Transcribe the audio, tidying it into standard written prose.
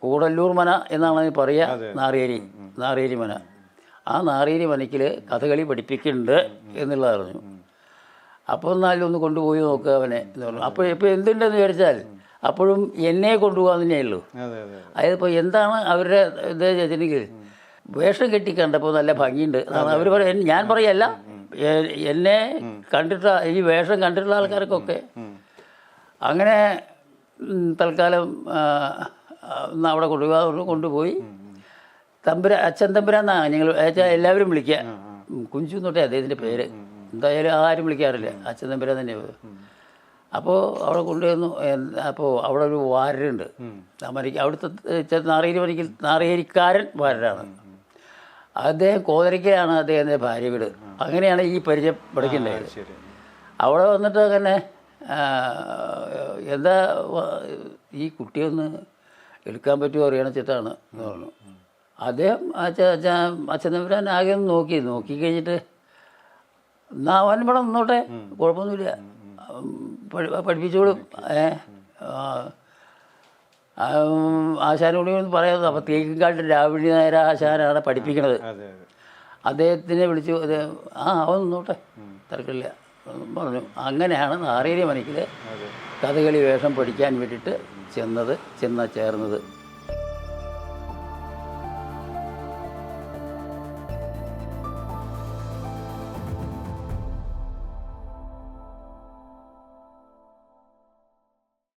കൂടല്ലൂർ മന എന്നാണ് പറയുക. നാറിയേരി മന. ആ നാറിയേരി മനയ്ക്കിൽ കഥകളി പഠിപ്പിക്കുന്നുണ്ട് എന്നുള്ളത് അറിഞ്ഞു. അപ്പോൾ എന്നാലും ഒന്ന് കൊണ്ടുപോയി നോക്കുക അവനെ എന്ന് പറഞ്ഞു. അപ്പോൾ ഇപ്പോൾ എന്തുണ്ടെന്ന് വിചാരിച്ചാൽ അപ്പോഴും എന്നെ കൊണ്ടുപോകാൻ തന്നെയുള്ളൂ. അതായത് ഇപ്പോൾ എന്താണ് അവരുടെ ഇത് വെച്ചിട്ടുണ്ടെങ്കിൽ വേഷം കെട്ടിക്കണ്ടപ്പോൾ നല്ല ഭംഗിയുണ്ട്. അവർ പറയും, ഞാൻ പറയല്ല, എന്നെ കണ്ടിട്ട് ഈ വേഷം കണ്ടിട്ടുള്ള ആൾക്കാർക്കൊക്കെ അങ്ങനെ തൽക്കാലം അവിടെ കൊണ്ടുപോയി അച്ഛൻ തമ്പുരാന്നാണ് ഞങ്ങൾ എല്ലാവരും വിളിക്കുക. കുഞ്ചു തൊട്ടേ അദ്ദേഹത്തിൻ്റെ പേര്, എന്തായാലും ആരും വിളിക്കാറില്ല, അച്ഛൻ തമ്പുരാൻ തന്നെ. അപ്പോൾ അവിടെ കൊണ്ടുവന്നു. അപ്പോൾ അവിടെ ഒരു വാരരുണ്ട് അവിടുത്തെ നാറിയേരിക്കാരൻ വാരരാണ്. അദ്ദേഹം കോതരയ്ക്കലാണ് അദ്ദേഹത്തിൻ്റെ ഭാര്യ വീട്. അങ്ങനെയാണ് ഈ പരിചയം പഠിക്കേണ്ടത്. അവിടെ വന്നിട്ട് അങ്ങനെ എന്താ ഈ കുട്ടിയൊന്ന് എടുക്കാൻ പറ്റുമോ അറിയണച്ചിട്ടാണ് എന്ന് പറഞ്ഞു. അദ്ദേഹം അച്ഛൻ തമ്പുരാൻ ആകെ ഒന്ന് നോക്കി കഴിഞ്ഞിട്ട് എന്നാ അവൻ ഇവിടെ നിന്നോട്ടെ, കുഴപ്പമൊന്നുമില്ല, പഠിപ്പിച്ചോളും, ആശാനോട് ഒന്ന് പറയാം. അപ്പോൾ തേക്കിൻകാട്ടിൽ രാവിലെ നേരം ആശാനാണ് പഠിപ്പിക്കണത്. അദ്ദേഹത്തിനെ വിളിച്ചു, അവൻ നിന്നോട്ടെ, തിരക്കില്ല പറഞ്ഞു. അങ്ങനെയാണ് നാറിയേരി മനയ്ക്കിൽ കഥകളി വേഷം പഠിക്കാൻ വേണ്ടിയിട്ട് ചേർന്നത്.